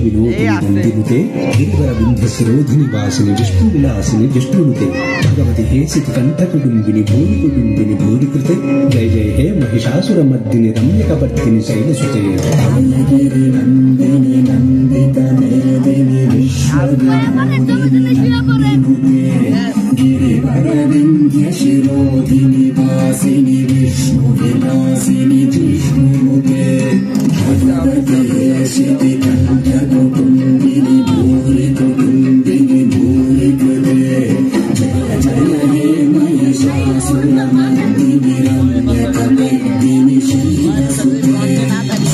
विनोदिनी नन्दिनुते गिरिवरबिन्धसरोधिनि वासिनि विष्णुविलासिनि विष्णुनुते भगवति हे सितिकण्ठकुटुम्बिनि भूरिकुटुम्बिनि भूरिकृते जय जय हे महिषासुरमर्दिनि रम्यकपर्दिनि शैलसुते नन्दिनि नन्दितमेदिनि विश्वविनोदिनि गिरिवरविन्ध्यशिरोधिनि वासिनि विष्णुविलासिनि जिष्णुनुते भगवति हे सितिकण्ठकुटुम्बिनि भूरिकुटुम्बिनि भूरिकृते जय जय हे महिषासुरमर्दिनि रम्यकपर्दिनि शैलसुते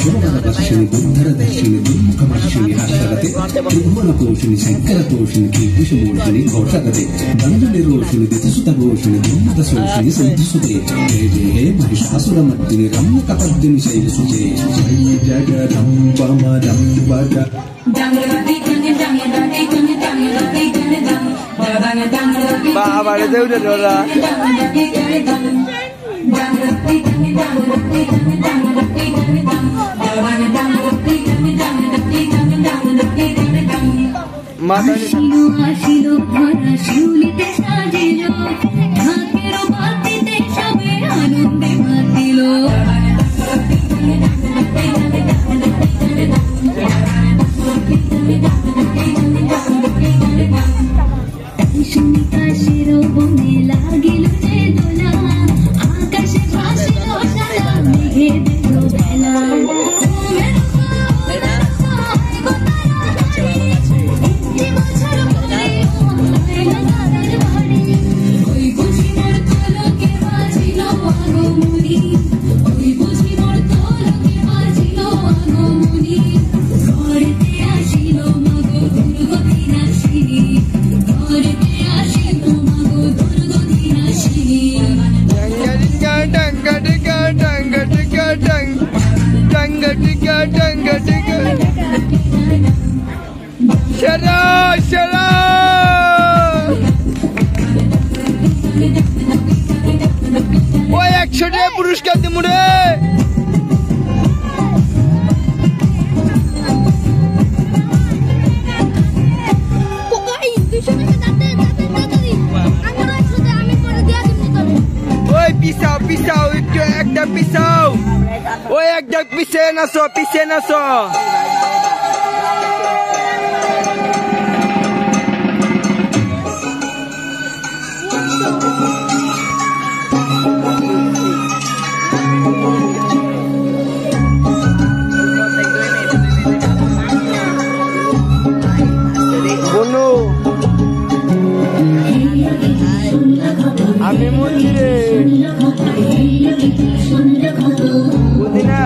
शोभनवर्षिणि दुर्धरदर्शिनि दुर्मुखवर्षिणि हर्षगते त्रिभुवनपोषिणि शङ्करतोषिणि कीर्तिशमोषिणि घोषगते दण्डनिरोषिणि दितिसुतघोषिणि दुर्मदशोषिणि सन्धिसुते जय जय हे महिषासुरमर्दिनि रम्यकपर्दिनि शैलसुते जय जगदम्ब मदम्बग Bapak itu udah dola. পুরস্কার দিব রে ওই পিছাও পিছাও একটু একটা পিছাও ওই একটা পিছিয়ে নাচো আমি মন্দিরে বুঝি না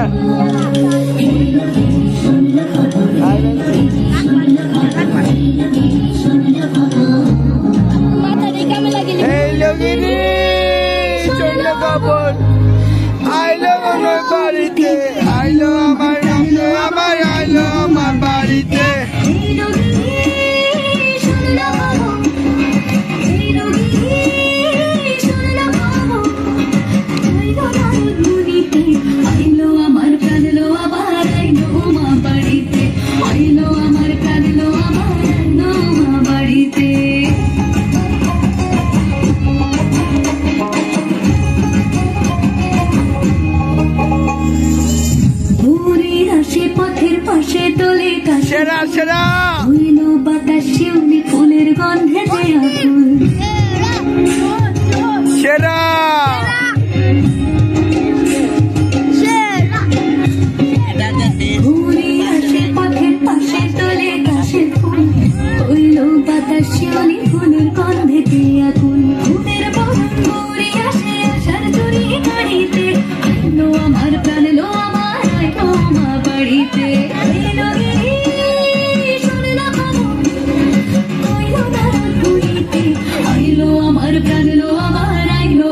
এই লগিনি চন্দ্র কাপড় আইলো আমার বাড়িতে আইলো আমার আইলো আমার বাড়িতে সেরা সেরা বাতাসে ফুলের গন্ধে সেরা পথের পাশে তোলে গাছের ফুল হইল বাতাসে ফুলের গন্ধে আগুন ফুলের বড়ি আসে আসার চুরি গাড়িতে আমার প্রাণ লো আমার বাড়িতে আইলো আমার প্রাণ লো আমার আইলো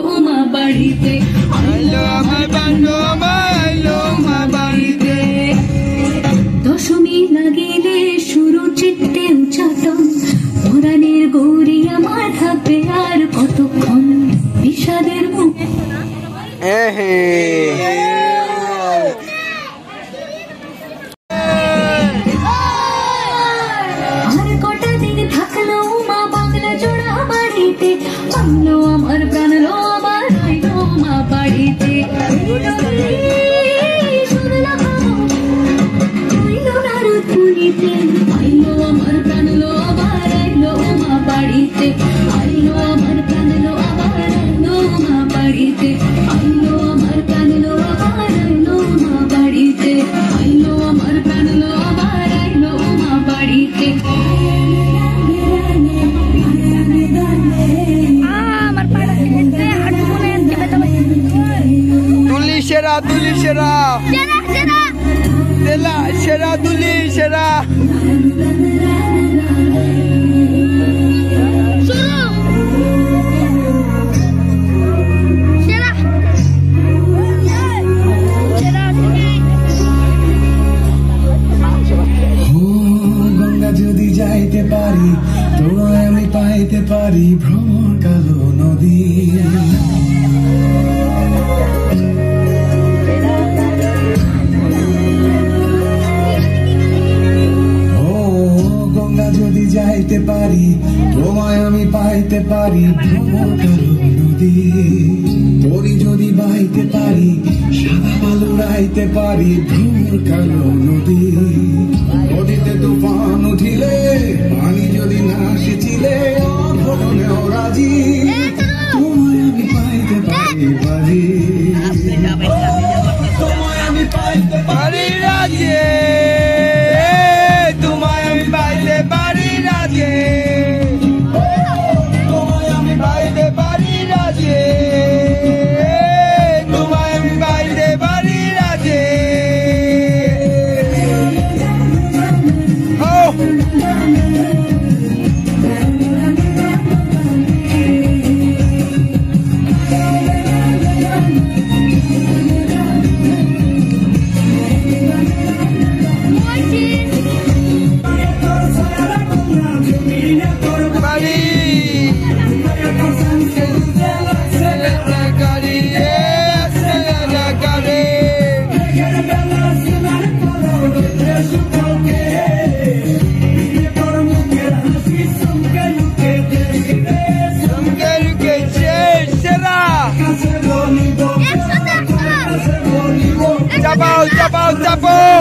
তুলি সেরা সেরা তুলি সেরা গঙ্গা যদি যাইতে পারি তোমায় আমি পাইতে পারি ভ্রমর কালো নদী গঙ্গা যদি যাইতে পারি তোমায় আমি পাইতে পারি ভ্রমর কালো নদী তরি যদি বাইতে পারি সাদা বালু রাইতে পারি ভ্রমর কালো নদী নদীতে তুফান উঠিলে পানি যদি না সেচিলে অঘটনেও রাজি তোমায় আমি পাইতে পারি বাজি তোমায় আমি পাইতে পারি রাজি তোমায় আমি পাইতে পারি রাজি তোমায় আমি পাইতে পারি রাজি তোমায় আমি পাইতে পারি রাজি Chapo!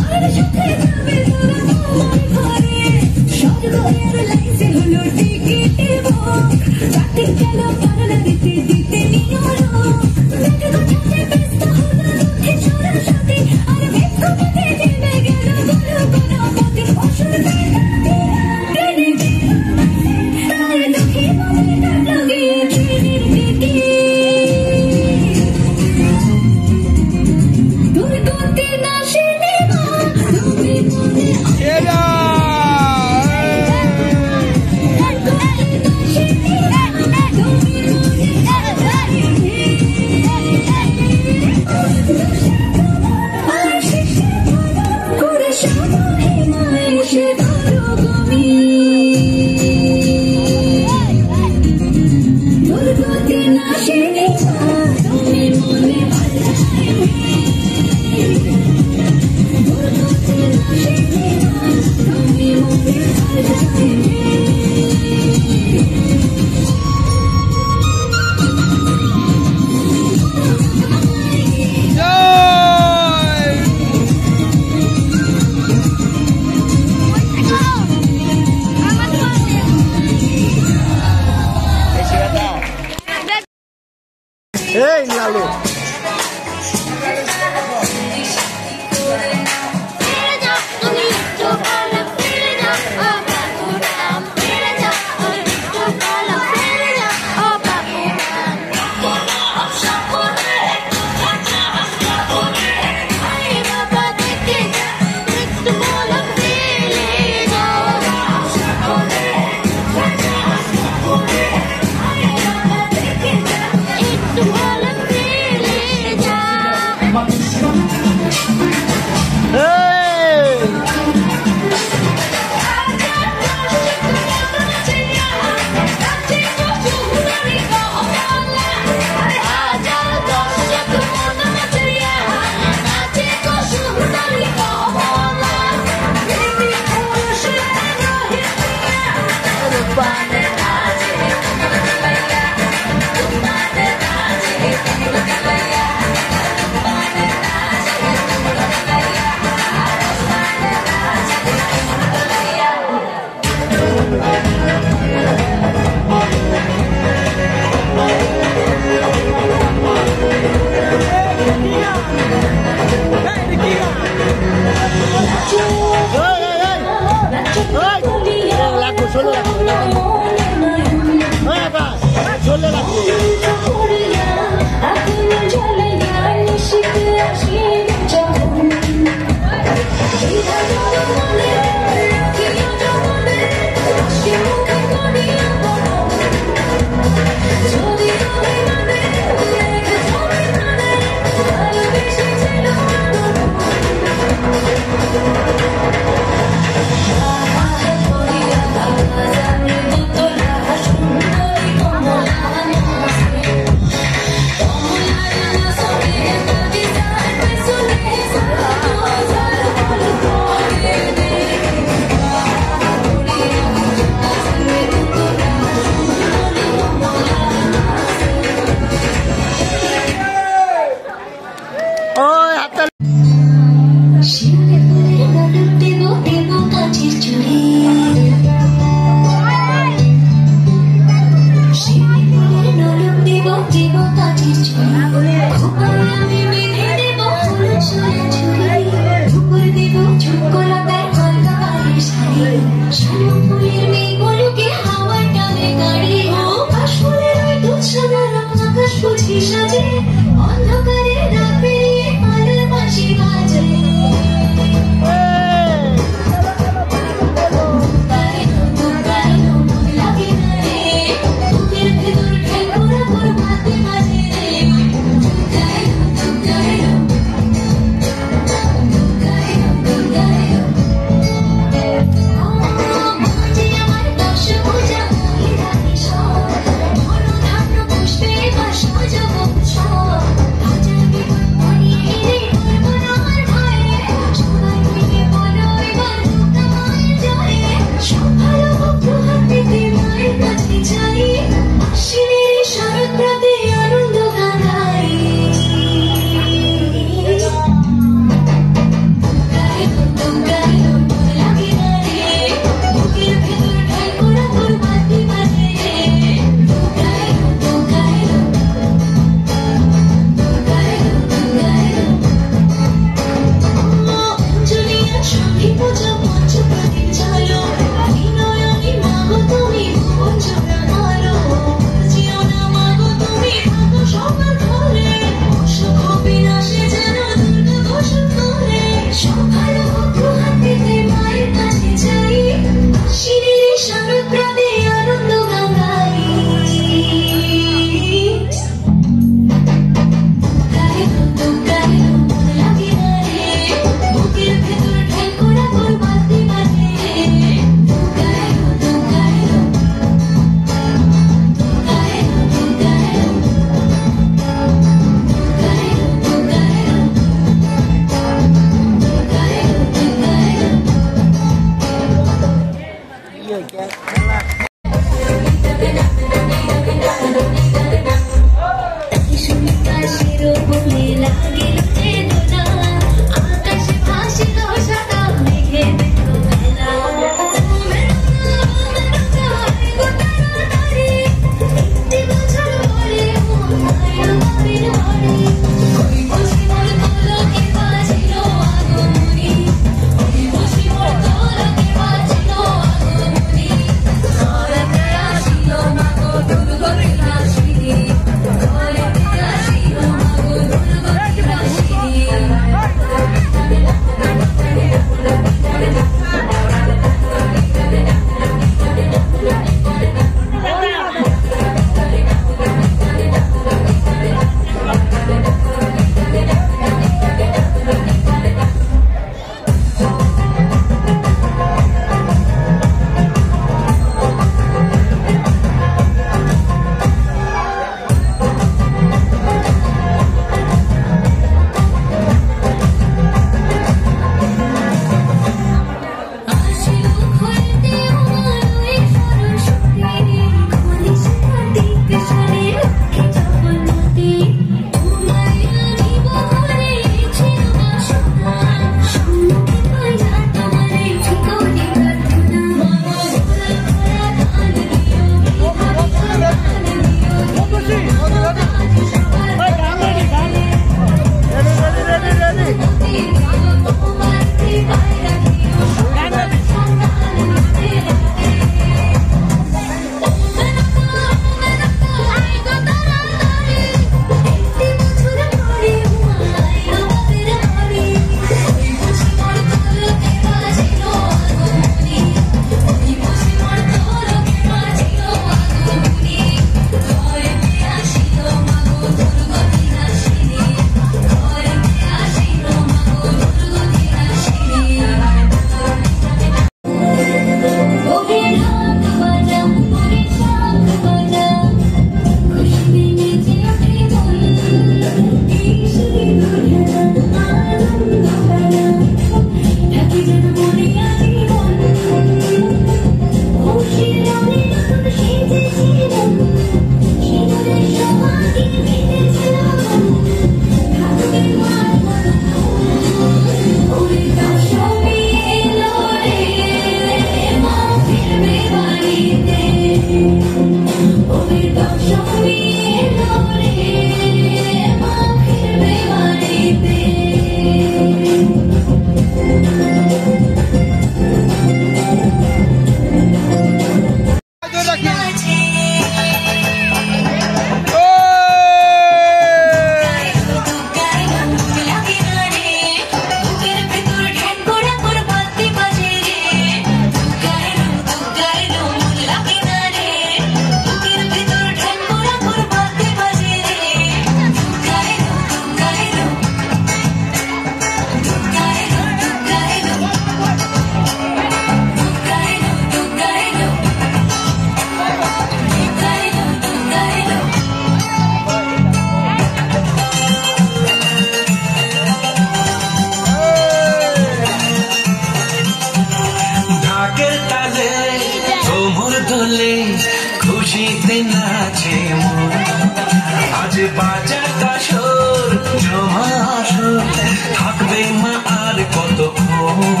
আর কতক্ষণ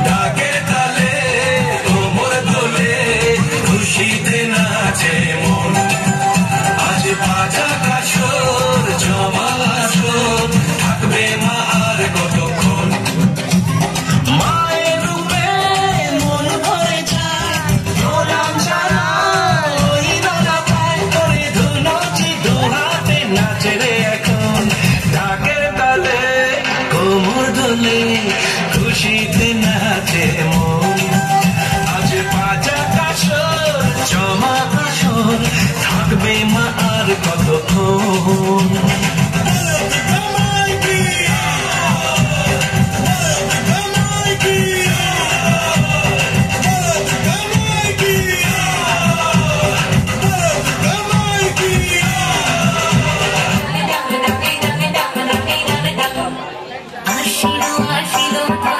ডাকের তালে কোমর দোলে খুশিতে নাচে মন আজ বাজা কাশর জমা আসর থাকবে মা আর কতক্ষণ মায়ের রূপে মন ভরে যায় গোলাম ছাড়া ওই দোলা পায় করে ধুনচি দুহাতে নাচে রে এখন ডাকের তালে কোমর দোলে খুশিতে নাচে মন আজ বাজা কাশর জমা আসর থাকবে মা আর কতক্ষণ I feel